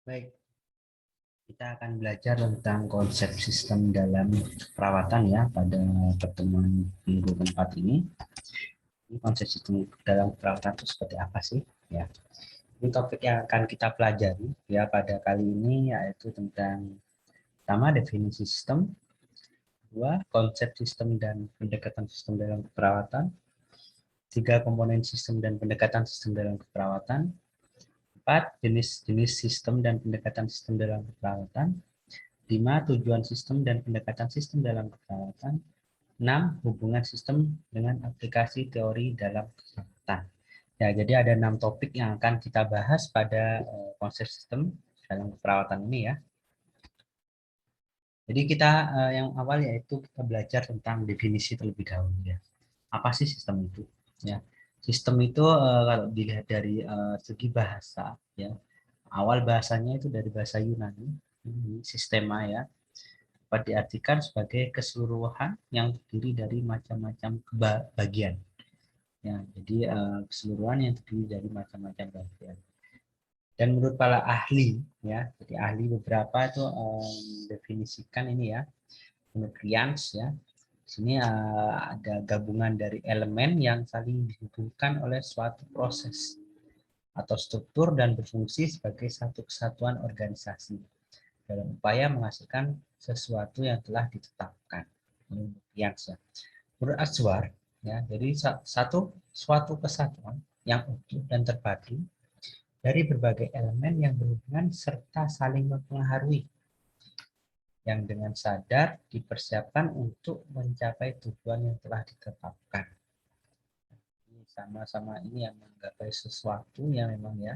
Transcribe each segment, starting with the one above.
Baik, kita akan belajar tentang konsep sistem dalam perawatan ya pada pertemuan minggu keempat ini. Ini konsep sistem dalam perawatan itu seperti apa sih? Ya, ini topik yang akan kita pelajari ya pada kali ini yaitu tentang pertama definisi sistem, dua konsep sistem dan pendekatan sistem dalam keperawatan, tiga komponen sistem dan pendekatan sistem dalam keperawatan, empat jenis-jenis sistem dan pendekatan sistem dalam keperawatan, 5. Tujuan sistem dan pendekatan sistem dalam keperawatan. 6. Hubungan sistem dengan aplikasi teori dalam keperawatan. Ya, jadi ada 6 topik yang akan kita bahas pada konsep sistem dalam keperawatan ini ya. Jadi kita yang awal yaitu kita belajar tentang definisi terlebih dahulu ya. Apa sih sistem itu? Ya, sistem itu kalau dilihat dari segi bahasa ya, awal bahasanya itu dari bahasa Yunani, sistema ya, dapat diartikan sebagai keseluruhan yang terdiri dari macam-macam bagian. Ya, jadi keseluruhan yang terdiri dari macam-macam bagian. Dan menurut para ahli, ya, jadi ahli beberapa itu definisikan ini ya, menurut Rians ya, di sini ada gabungan dari elemen yang saling dihubungkan oleh suatu proses atau struktur dan berfungsi sebagai satu kesatuan organisasi dalam upaya menghasilkan sesuatu yang telah ditetapkan. Yang menurut Azwar, ya, jadi suatu kesatuan yang utuh dan terpadu dari berbagai elemen yang berhubungan serta saling mempengaruhi yang dengan sadar dipersiapkan untuk mencapai tujuan yang telah ditetapkan. Sama-sama ini yang menggapai sesuatu yang memang ya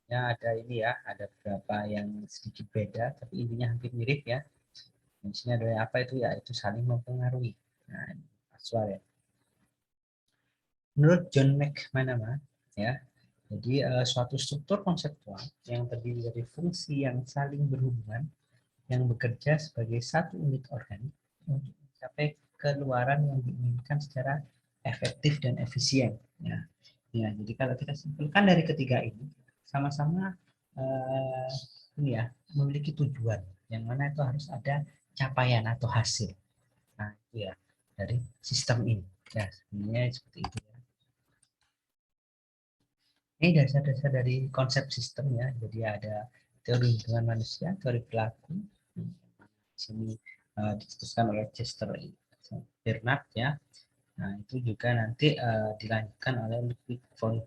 ada ini ya, ada beberapa yang sedikit beda, tapi intinya hampir mirip ya. Di sini adalah apa itu ya, itu saling mempengaruhi. Nah, Aswar ya. Menurut John McManama ya, jadi suatu struktur konseptual yang terdiri dari fungsi yang saling berhubungan yang bekerja sebagai satu unit organik untuk mencapai keluaran yang diinginkan secara efektif dan efisien. Ya, ya jadi kalau kita simpulkan dari ketiga ini, sama-sama ini ya memiliki tujuan, yang mana itu harus ada capaian atau hasil. Nah, itu ya dari sistem ini. Ya, sebenarnya seperti itu ya. Ini dasar-dasar dari konsep sistem ya. Jadi ada teori hubungan manusia, teori perilaku. Di sini dicetuskan oleh Chester Bernard ya. Nah, itu juga nanti dilanjutkan oleh Ludwig von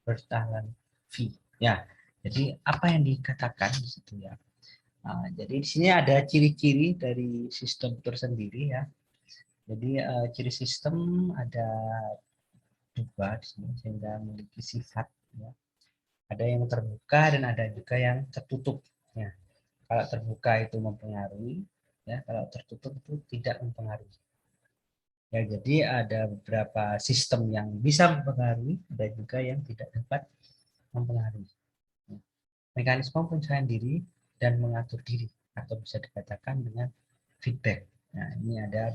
Bertalanffy. Ya, jadi apa yang dikatakan di situ ya. Jadi di sini ada ciri-ciri dari sistem tersendiri ya. Jadi ciri sistem ada dua di sini sehingga memiliki sifat ya. Ada yang terbuka dan ada juga yang tertutup ya. Kalau terbuka itu mempengaruhi ya, kalau tertutup itu tidak mempengaruhi. Ya, jadi ada beberapa sistem yang bisa mempengaruhi, ada juga yang tidak dapat mempengaruhi. Mekanisme pencahayaan diri dan mengatur diri atau bisa dikatakan dengan feedback. Nah, ini ada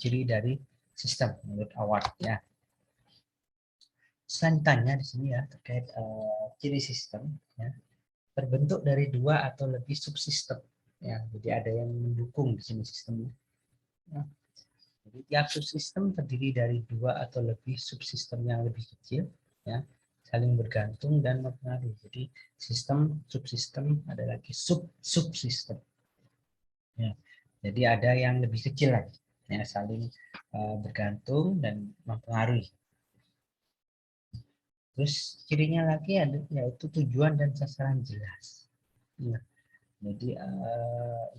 ciri dari sistem menurut Award ya. Selanjutnya di sini ya terkait ciri sistem ya, terbentuk dari dua atau lebih subsistem ya. Jadi ada yang mendukung di sini sistemnya. Ya. Jadi tiap subsistem terdiri dari dua atau lebih subsistem yang lebih kecil ya, saling bergantung dan mempengaruhi. Jadi sistem, subsistem, ada lagi subsistem. Ya. Jadi ada yang lebih kecil lagi ya, saling bergantung dan mempengaruhi. Terus cirinya lagi ada yaitu tujuan dan sasaran jelas. Ya. Jadi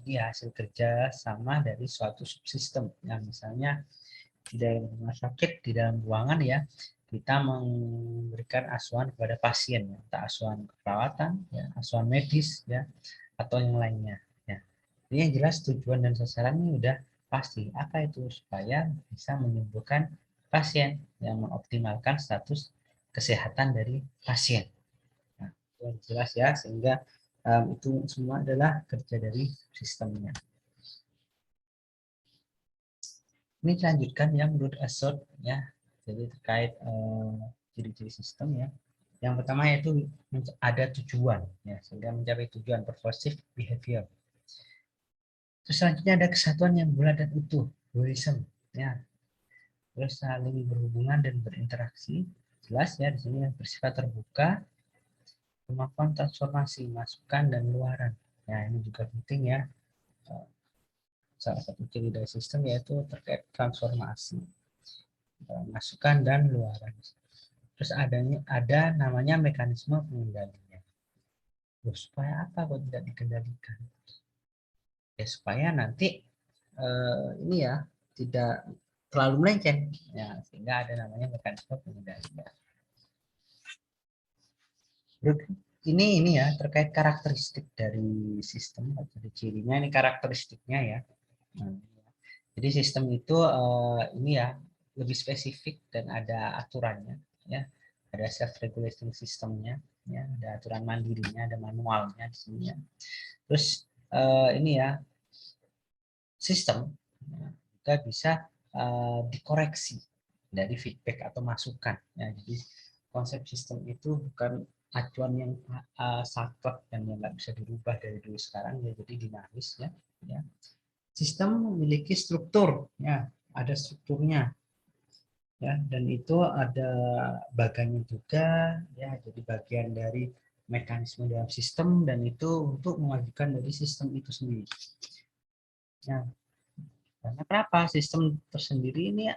ini hasil kerja sama dari suatu subsistem yang misalnya di dalam rumah sakit, di dalam ruangan ya, kita memberikan asuhan kepada pasien, ya, entah asuhan keperawatan, ya, asuhan medis, ya, atau yang lainnya. Ya. Ini yang jelas tujuan dan sasarannya sudah pasti. Apa itu? Supaya bisa menyembuhkan pasien yang mengoptimalkan status kesehatan dari pasien. Nah, itu yang jelas ya, sehingga itu semua adalah kerja dari sistemnya. Ini dilanjutkan yang menurut Assot ya, jadi terkait ciri-ciri sistem ya. Yang pertama yaitu ada tujuan, ya, sehingga mencapai tujuan persuasive behavior. Terus selanjutnya ada kesatuan yang bulat dan utuh, holism, ya. Terus saling berhubungan dan berinteraksi, jelas ya di sini yang bersifat terbuka, kemampuan transformasi, masukan dan luaran. Ya ini juga penting ya. Salah satu ciri dari sistem yaitu terkait transformasi, masukan dan luaran. Terus ada namanya mekanisme pengendalinya. Loh, supaya apa kok tidak dikendalikan? Ya supaya nanti ini ya tidak terlalu melenceng, ya sehingga ada namanya mekanisme pengendalian. Ini ya terkait karakteristik dari sistem atau cirinya, ini karakteristiknya ya. Nah, jadi sistem itu ini ya lebih spesifik dan ada aturannya ya. Ada self regulating sistemnya ya, ada aturan mandirinya, ada manualnya di sini ya. Terus ini ya sistem juga bisa dikoreksi dari feedback atau masukan ya. Jadi konsep sistem itu bukan acuan yang saklek dan yang nggak bisa dirubah dari dulu sekarang ya, jadi dinamis ya. Sistem memiliki struktur ya, ada strukturnya ya, dan itu ada bagannya juga ya, jadi bagian dari mekanisme dalam sistem dan itu untuk memajukan dari sistem itu sendiri ya. Karena kenapa sistem tersendiri ini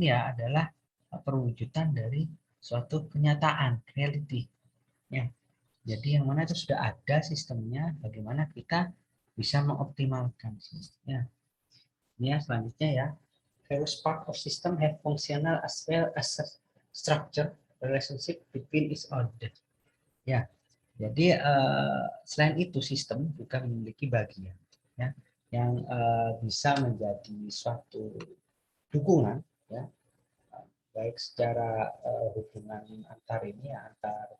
ya adalah perwujudan dari suatu kenyataan reality ya. Jadi yang mana itu sudah ada sistemnya, bagaimana kita bisa mengoptimalkan ya. Ini ya selanjutnya ya. Various part of system have functional as well as a structure relationship between each other. Ya, jadi selain itu sistem juga memiliki bagian ya, yang bisa menjadi suatu dukungan ya, baik secara hubungan antar ini ya, antar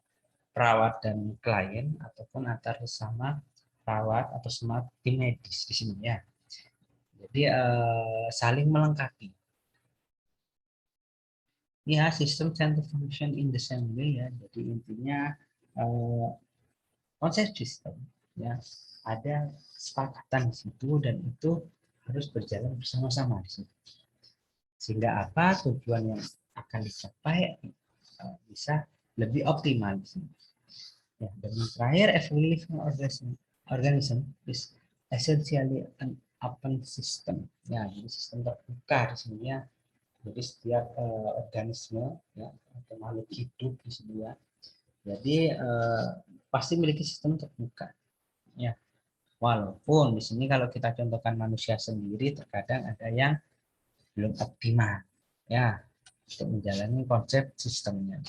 perawat dan klien ataupun antar sesama perawat atau sama tim medis di sini ya. Jadi saling melengkapi. Ya, sistem center function in the same way ya. Jadi intinya eh, konsep sistem ya ada kesepakatan di situ dan itu harus berjalan bersama-sama di situ. Sehingga apa tujuan yang akan dicapai bisa lebih optimal di sini. Ya, dan yang terakhir, every living organism is essentially an open system. Ya, jadi sistem terbuka di sini ya. Jadi setiap organisme ya atau makhluk hidup di sini ya. Jadi pasti memiliki sistem terbuka. Ya, walaupun di sini kalau kita contohkan manusia sendiri terkadang ada yang belum optimal ya untuk menjalani konsep sistemnya.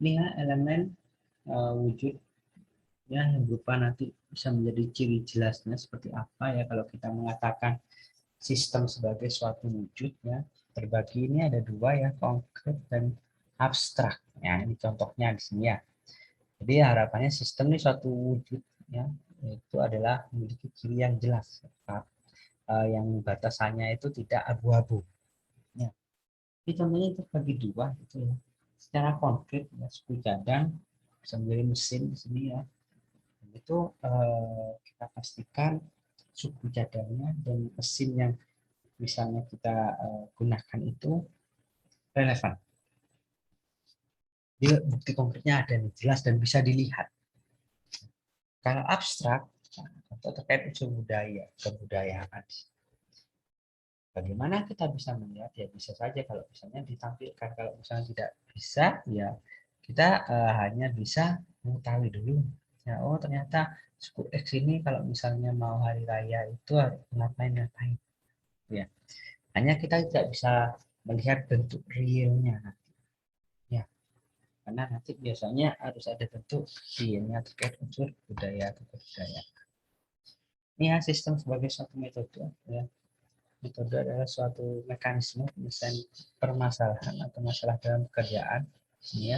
Ini ya elemen wujud ya yang berupa nanti bisa menjadi ciri jelasnya seperti apa ya kalau kita mengatakan sistem sebagai suatu wujud ya. Terbagi ini ada dua ya, konkret dan abstrak. Ya, ini contohnya di sini ya. Jadi harapannya sistem ini suatu wujud ya, itu adalah memiliki ciri yang jelas, yang batasannya itu tidak abu-abu. Ya. Ini contohnya terbagi dua gitu ya. Secara konkret ya, suku cadang bisa menjadi mesin di sini ya. Dan itu kita pastikan suku cadangnya dan mesin yang misalnya kita gunakan itu relevan. Jadi bukti konkretnya ada yang jelas dan bisa dilihat. Kalau abstrak atau terkait unsur budaya, kebudayaan. Bagaimana kita bisa melihat? Ya bisa saja kalau misalnya ditampilkan. Kalau misalnya tidak bisa, ya kita hanya bisa mengetahui dulu. Ya, oh ternyata suku X ini kalau misalnya mau hari raya itu ngapain. Ya, hanya kita tidak bisa melihat bentuk realnya. Ya, karena nanti biasanya harus ada bentuk realnya terkait unsur budaya atau kebudayaan. Ini ya sistem sebagai suatu metode. Ya. Metode adalah suatu mekanisme penyelesaian permasalahan atau masalah dalam pekerjaan. Ya.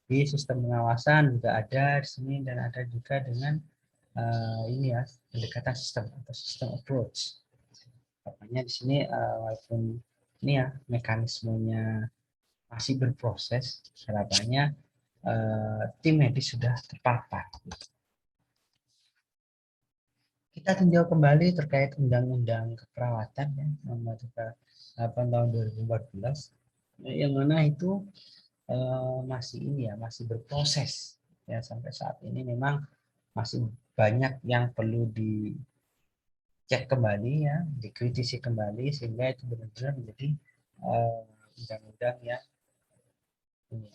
Di sistem pengawasan juga ada di sini dan ada juga dengan ini ya pendekatan sistem atau sistem approach. Makanya di sini walaupun ini ya mekanismenya masih berproses, harapannya tim medis sudah terpapar. Kita tinjau kembali terkait Undang-Undang Keperawatan ya, nomor 8 tahun 2014, yang mana itu masih ini ya, masih berproses ya sampai saat ini. Memang masih banyak yang perlu dicek kembali ya, dikritisi kembali sehingga itu benar-benar menjadi undang-undang yang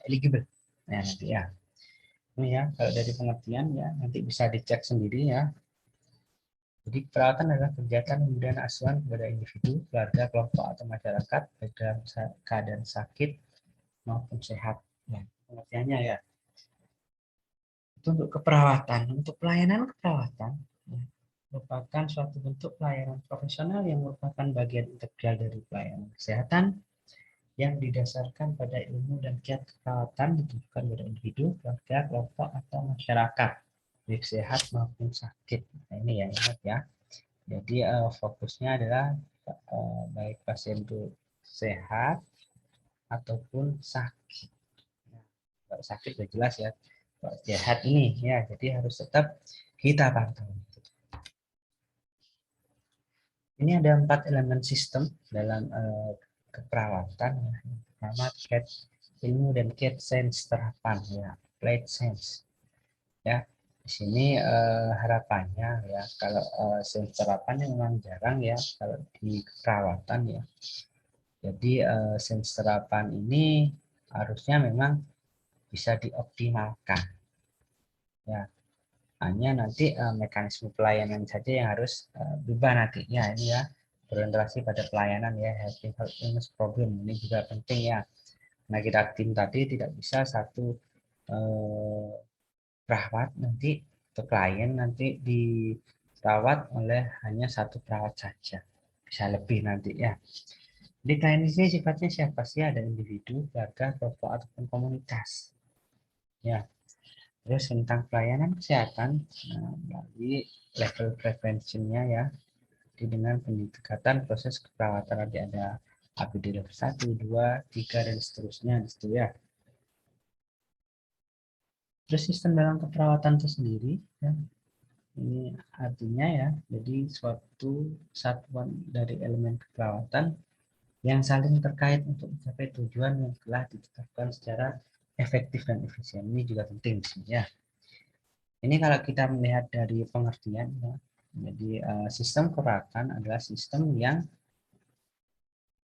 eligible. Nah, nanti ya. Ini ya, kalau dari pengertian ya, nanti bisa dicek sendiri ya. Jadi perawatan adalah kegiatan pemberian asuhan kepada individu, keluarga, kelompok, atau masyarakat baik dalam keadaan sakit maupun sehat. Ya, pengertiannya ya. Itu untuk keperawatan. Untuk pelayanan keperawatan, ya, merupakan suatu bentuk pelayanan profesional yang merupakan bagian integral dari pelayanan kesehatan yang didasarkan pada ilmu dan kiat keperawatan ditujukan pada individu, keluarga, kelompok, atau masyarakat, baik sehat maupun sakit. Nah, ini ya, ingat ya. Jadi fokusnya adalah baik pasien itu sehat ataupun sakit. Nah, kalau sakit sudah jelas ya. Kalau sehat ini ya, jadi harus tetap kita pantau. Ini ada 4 elemen sistem dalam keperawatan. Yang pertama terkait ilmu dan kiat sains terapan ya, applied science. Ya, di sini harapannya ya, kalau sains terapannya memang jarang ya kalau di keperawatan ya. Jadi sains terapan ini harusnya memang bisa dioptimalkan ya. Hanya nanti mekanisme pelayanan saja yang harus berubah nantinya ini ya, berorientasi pada pelayanan ya, health illness problem ini juga penting ya. Nah, kita tim tadi tidak bisa satu perawat nanti atau klien nanti dirawat oleh hanya satu perawat saja, bisa lebih nanti ya. Di klien ini sifatnya siapa sih? Ada individu, keluarga, kelompok ataupun komunitas ya. Terus tentang pelayanan kesehatan melalui level preventionnya ya, dengan pendekatan proses keperawatan nanti ada APD level 1, 2, 3 dan seterusnya gitu ya. Terus sistem dalam keperawatan itu sendiri ya, ini artinya ya, jadi suatu satuan dari elemen keperawatan yang saling terkait untuk mencapai tujuan yang telah ditetapkan secara efektif dan efisien. Ini juga penting ya. Ini kalau kita melihat dari pengertian ya, jadi sistem keperawatan adalah sistem yang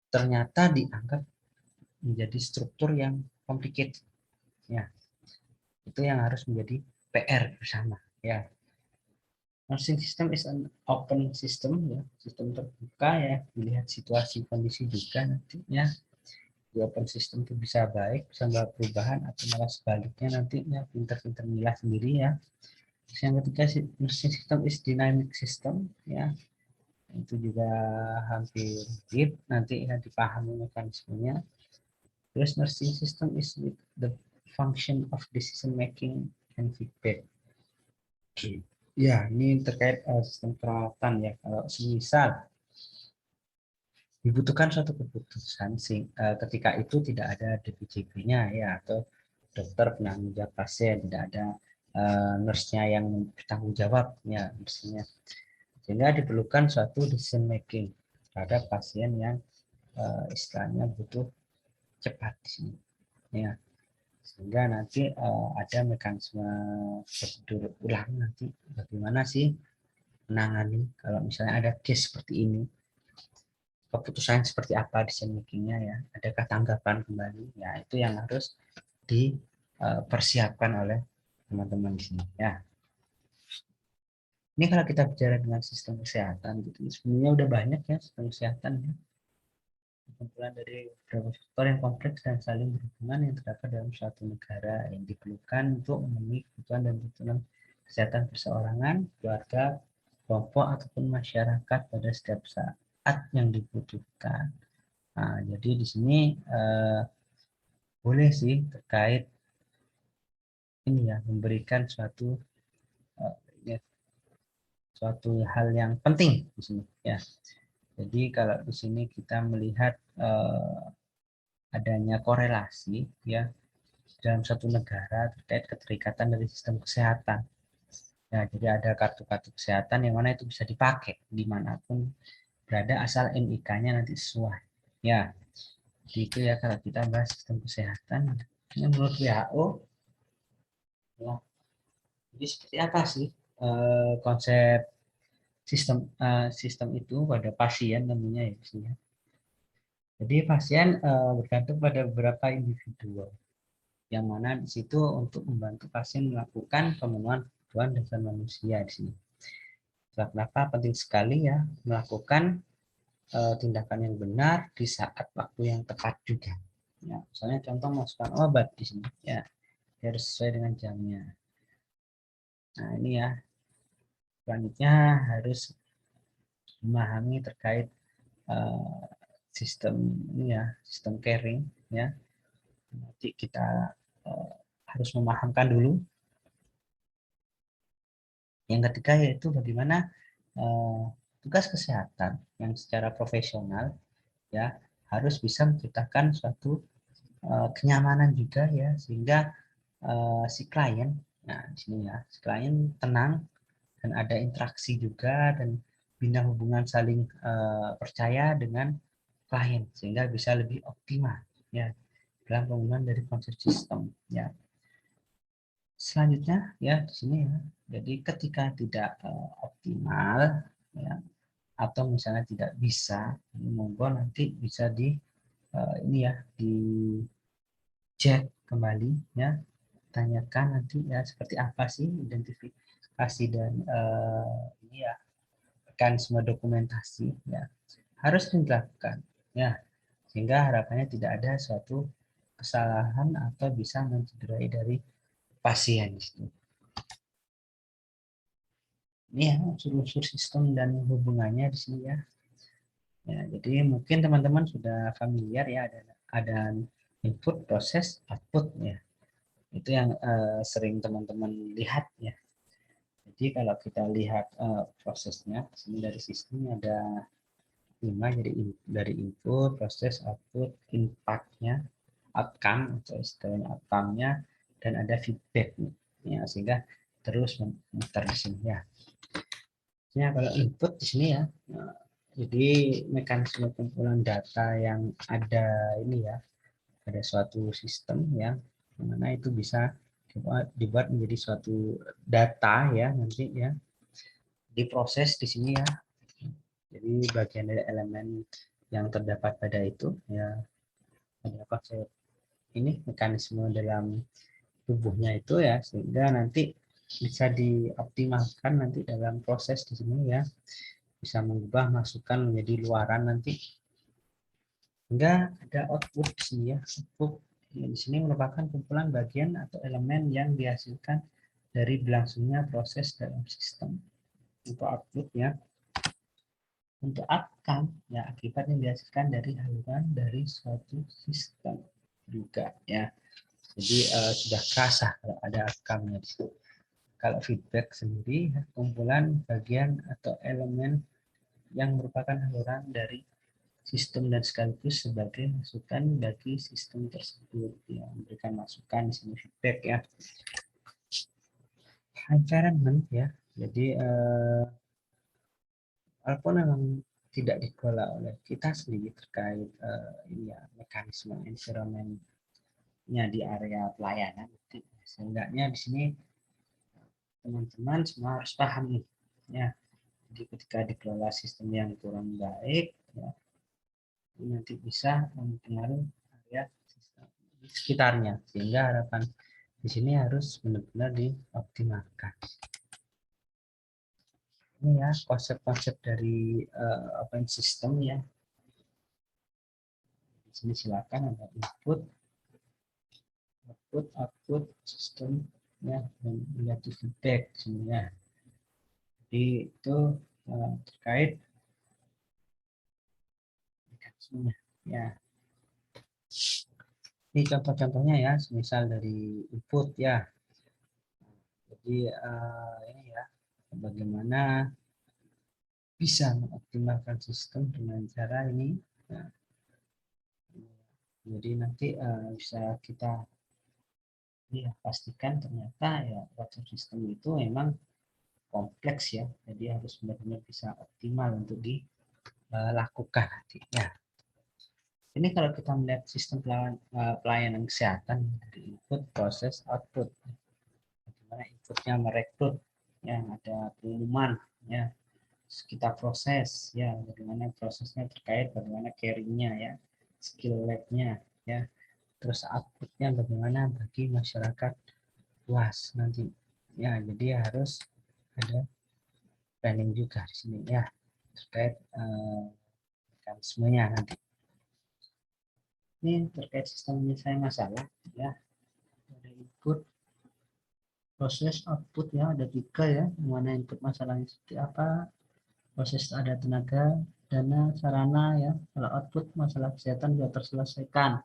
ternyata dianggap menjadi struktur yang complicated ya. Itu yang harus menjadi PR bersama ya. Nursing system is an open system ya, sistem terbuka ya, dilihat situasi kondisi juga nantinya. Di open system itu bisa baik, bisa membawa perubahan atau malah sebaliknya nantinya, pinter-pinter milah sendiri ya. Terus yang ketiga, nursing system is dynamic system ya, itu juga hampir mirip nanti ya, dipahami mekanismenya. Terus nursing system is with the function of decision making and feedback. Ya, ini terkait sistem perawatan ya. Kalau semisal dibutuhkan suatu keputusan ketika itu tidak ada DPJP-nya ya, atau dokter penanggung jawab pasien, tidak ada nurse-nya yang bertanggung jawab ya, nurse-nya. Sehingga diperlukan suatu decision making terhadap pasien yang istilahnya butuh cepat di sini ya. Sehingga nanti ada mekanisme prosedur ulang nanti bagaimana sih menangani kalau misalnya ada case seperti ini, keputusan seperti apa decision makingnya ya, adakah tanggapan kembali ya, itu yang harus dipersiapkan oleh teman-teman di sini ya. Ini kalau kita bicara dengan sistem kesehatan gitu, sebenarnya udah banyak ya sistem kesehatan ya, kumpulan dari beberapa faktor yang kompleks dan saling berhubungan yang terdapat dalam suatu negara yang diperlukan untuk memenuhi kebutuhan dan tuntutan kesehatan perseorangan, keluarga, kelompok ataupun masyarakat pada setiap saat yang dibutuhkan. Nah, jadi di sini boleh sih terkait ini ya, memberikan uh, ya, suatu hal yang penting di sini ya. Jadi kalau di sini kita melihat adanya korelasi ya dalam satu negara terkait keterikatan dari sistem kesehatan. Ya, jadi ada kartu-kartu kesehatan yang mana itu bisa dipakai dimanapun berada asal NIK-nya nanti sesuai. Ya, jadi itu ya kalau kita bahas sistem kesehatan. Ini menurut WHO, ya, jadi seperti apa sih konsep sistem itu pada pasien tentunya ya. Jadi pasien bergantung pada beberapa individu yang mana di situ untuk membantu pasien melakukan pemenuhan kebutuhan dasar manusia di sini. Kenapa penting sekali ya melakukan tindakan yang benar di saat waktu yang tepat juga. Ya, misalnya contoh masukkan obat di sini ya harus sesuai dengan jamnya. Nah ini ya selanjutnya harus memahami terkait uh, sistem ini ya sistem caring ya. Nanti kita uh, harus memahamkan dulu. Yang ketiga yaitu bagaimana tugas kesehatan yang secara profesional ya harus bisa menciptakan suatu kenyamanan juga ya sehingga si klien, nah di sini ya si klien tenang dan ada interaksi juga dan bina hubungan saling percaya dengan klien sehingga bisa lebih optimal ya dalam penggunaan dari konsep sistem ya. Selanjutnya ya di sini ya. Jadi ketika tidak optimal ya atau misalnya tidak bisa, monggo nanti bisa di ini ya dicek kembali ya, tanyakan nanti ya seperti apa sih identifikasi dan ini ya mekanisme dokumentasi ya harus dilakukan ya sehingga harapannya tidak ada suatu kesalahan atau bisa mencederai dari pasien itu. Ini ya unsur-unsur sistem dan hubungannya di sini ya. Ya, jadi mungkin teman-teman sudah familiar ya ada input, proses, output ya. Itu yang sering teman-teman lihat ya. Jadi kalau kita lihat prosesnya, sini dari sistem ada 5 jadi dari input, proses, output, impact-nya, outcome atau istilahnya outcome-nya dan ada feedback ya sehingga terus memutar di sini ya. Ya, kalau input di sini ya, jadi mekanisme pengumpulan data yang ada ini ya, ada suatu sistem ya, mana itu bisa dibuat menjadi suatu data ya nanti ya, diproses di sini ya. Jadi bagian dari elemen yang terdapat pada itu ya, ada konsep ini mekanisme dalam tubuhnya itu ya, sehingga nanti bisa dioptimalkan nanti dalam proses di sini ya bisa mengubah masukan menjadi luaran nanti hingga ada output di sini ya. Output di sini merupakan kumpulan bagian atau elemen yang dihasilkan dari berlangsungnya proses dalam sistem. Untuk output ya, untuk outcome ya akibat yang dihasilkan dari haluan dari suatu sistem juga ya. Jadi sudah kerasa kalau ada outcome-nya di situ. Kalau feedback sendiri kumpulan bagian atau elemen yang merupakan haluan dari sistem dan sekaligus sebagai masukan bagi sistem tersebut ya memberikan masukan di sini feedback ya environment ya jadi walaupun memang tidak dikelola oleh kita sendiri terkait ini ya mekanisme environmentnya di area pelayanan seenggaknya di sini teman-teman semua harus paham nih ya jadi ketika dikelola sistem yang kurang baik ya nanti bisa mempengaruhi area di sekitarnya sehingga harapan di sini harus benar-benar dioptimalkan. Ini ya konsep-konsep dari open system ya. Di sini silakan ada input, output, sistem ya dan negatif feedback sebenarnya. Jadi itu terkait mekanismenya ya. Ini contoh-contohnya ya, misal dari input ya. Jadi ini ya, bagaimana bisa mengoptimalkan sistem dengan cara ini. Nah, Jadi nanti bisa kita ya pastikan ternyata ya water system itu memang kompleks ya. Jadi harus benar-benar bisa optimal untuk dilakukan nanti. Ya. Ini kalau kita melihat sistem pelayanan kesehatan dari input, proses, output. Bagaimana inputnya merekrut, ya ada pengumuman, ya kita proses, ya bagaimana prosesnya terkait bagaimana caringnya, ya skill labnya, ya terus outputnya bagaimana bagi masyarakat luas nanti, ya jadi harus ada planning juga di sini ya terkait mekanismenya nanti. Ini terkait sistem penyelesaian masalah, ya ada input, proses, output, ya ada 3 ya, mana input masalahnya seperti apa, proses ada tenaga, dana, sarana, ya kalau output masalah kesehatan sudah terselesaikan,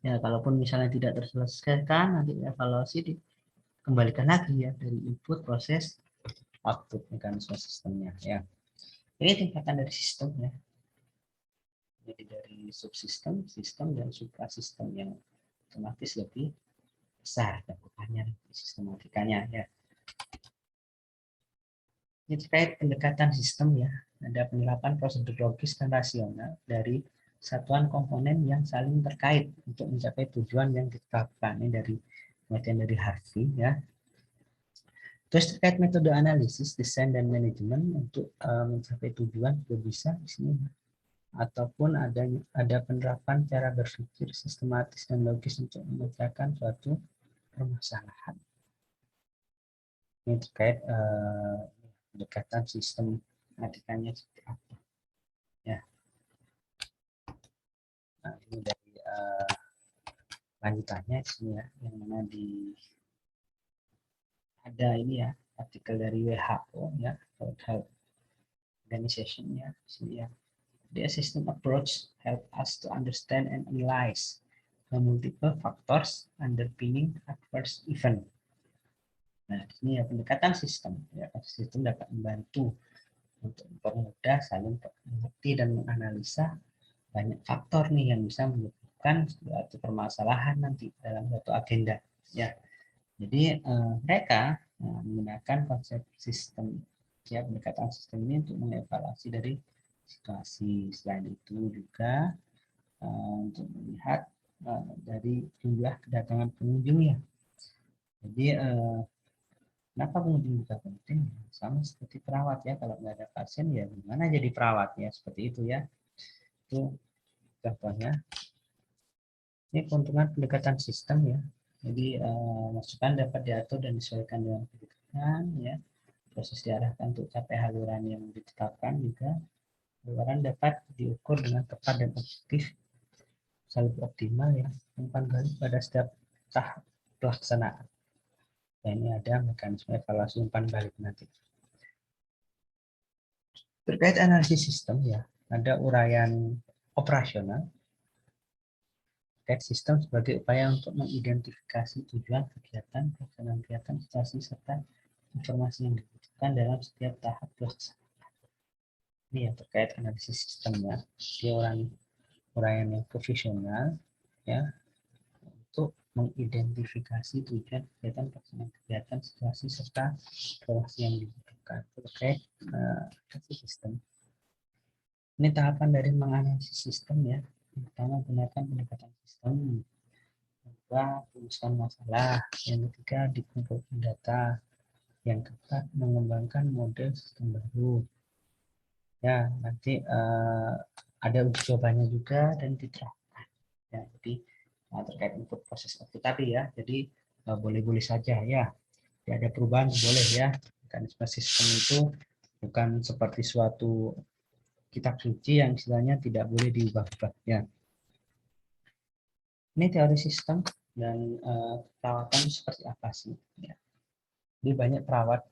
ya kalaupun misalnya tidak terselesaikan nanti evaluasi dikembalikan lagi ya dari input, proses, output mekanisme sistemnya ya. Ini tingkatan dari sistem ya. Jadi dari subsistem, sistem, dan suprasistem yang otomatis lebih besar cakupannya sistematikanya ya. Ini terkait pendekatan sistem ya. Ada penerapan prosedur logis dan rasional dari satuan komponen yang saling terkait untuk mencapai tujuan yang ditetapkan. Ini dari pengertian dari Harvey ya. Terus terkait metode analisis, desain, dan manajemen untuk mencapai tujuan juga bisa di sini. Ataupun ada penerapan cara berpikir sistematis dan logis untuk memecahkan suatu permasalahan. Ini terkait pendekatan sistem matikannya seperti apa. Ya. Nah, ini dari lanjutannya di sini ya, yang mana ada ini ya artikel dari WHO ya, World Health Organization ya, di sini ya. The system approach help us to understand and analyze the multiple factors underpinning adverse event. Nah, di sini ya pendekatan sistem. Ya, sistem dapat membantu untuk mempermudah saling mengerti dan menganalisa banyak faktor nih yang bisa menyebabkan suatu permasalahan nanti dalam suatu agenda. Ya, jadi mereka menggunakan konsep sistem, ya pendekatan sistem ini untuk mengevaluasi dari situasi. Selain itu juga untuk melihat dari jumlah kedatangan pengunjung ya. Jadi kenapa pengunjung juga penting? Sama seperti perawat ya, kalau nggak ada pasien ya gimana jadi perawat ya, seperti itu ya. Itu contohnya. Ini keuntungan pendekatan sistem ya. Jadi masukan dapat diatur dan disesuaikan dengan kebutuhan ya. Proses diarahkan untuk capai haluran yang ditetapkan juga. Haluran dapat diukur dengan tepat dan objektif, selalu optimal ya. Umpan balik pada setiap tahap pelaksanaan. Nah, ini ada mekanisme evaluasi umpan balik nanti. Terkait analisis sistem ya, ada uraian operasional. Terkait sistem sebagai upaya untuk mengidentifikasi tujuan kegiatan, pelaksanaan kegiatan, situasi, serta informasi yang dibutuhkan dalam setiap tahap pelaksanaan. Ini yang terkait analisis sistemnya. Dia uraian yang profesional ya, untuk mengidentifikasi tujuan kegiatan, pelaksanaan kegiatan, situasi, serta informasi yang dibutuhkan terkait analisis sistem. Ini tahapan dari menganalisis sistem ya. Pertama, gunakan pendekatan sistem. Kedua, rumuskan masalah. Yang ketiga, dikumpulkan data. Yang keempat, mengembangkan model sistem baru. Ya, nanti ada uji cobanya juga dan diterapkan. Ya, jadi terkait input proses output tadi ya. Jadi boleh-boleh saja ya. Tidak ada perubahan boleh ya. Mekanisme sistem itu bukan seperti suatu kitab suci yang istilahnya tidak boleh diubah-ubah ya. Ini teori sistem dan perawatan seperti apa sih? Ya. Jadi banyak perawat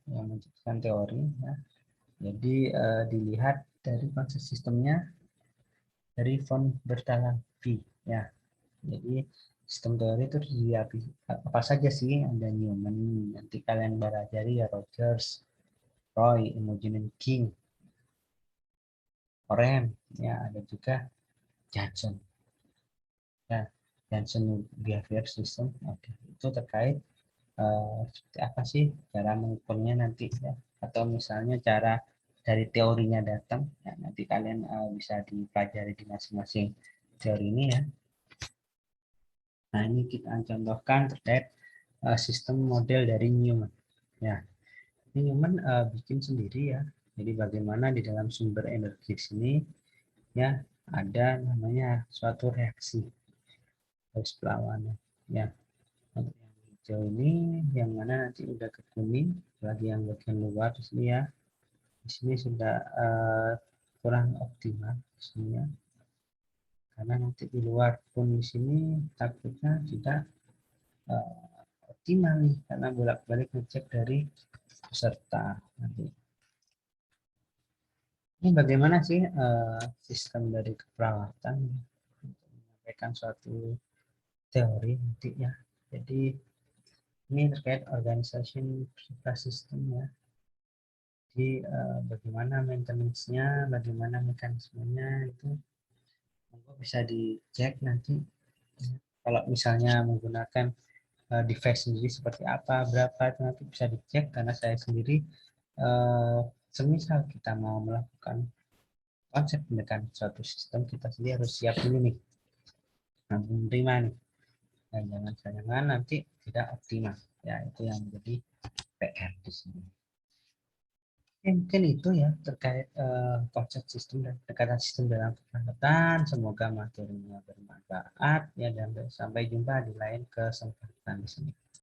yang menciptakan teori. Ya. Jadi dilihat dari konsep sistemnya dari von Bertalanffy. Ya. Jadi sistem teori itu apa saja sih? Ada Newman, nanti kalian pelajari ya Rogers, Roy, Imogen King, Oren, ya ada juga Johnson. Janssen Behavior System. Oke, itu terkait seperti apa sih cara mengukurnya nanti ya, atau misalnya cara dari teorinya datang ya, nanti kalian bisa dipelajari di masing-masing teori ini ya. Nah, ini kita contohkan terkait sistem model dari Newman ya. Ini Newman bikin sendiri ya, jadi bagaimana di dalam sumber energi sini ya ada namanya suatu reaksi garis perlawanan ya. Untuk yang hijau ini yang mana nanti udah ke kuning, lagi yang bagian luar di sini ya. Di sini sudah kurang optimal di sini ya. Karena nanti di luar pun di sini takutnya tidak optimal nih karena bolak-balik ngecek dari peserta nanti. Ini bagaimana sih sistem dari keperawatan untuk menyampaikan suatu teori nanti ya. Jadi ini terkait organisasi sistem ya. Jadi bagaimana maintenance-nya, bagaimana mekanismenya itu bisa dicek nanti. Kalau misalnya menggunakan device sendiri seperti apa, berapa itu nanti bisa dicek karena saya sendiri semisal kita mau melakukan konsep pendekatan suatu sistem kita sendiri harus siap dulu nih, menerima nih, dan jangan nanti tidak optimal. Ya itu yang menjadi PR di sini. Mungkin itu ya terkait konsep sistem dan pendekatan sistem dalam keperawatan. Semoga materinya bermanfaat ya, dan sampai jumpa di lain kesempatan di sini.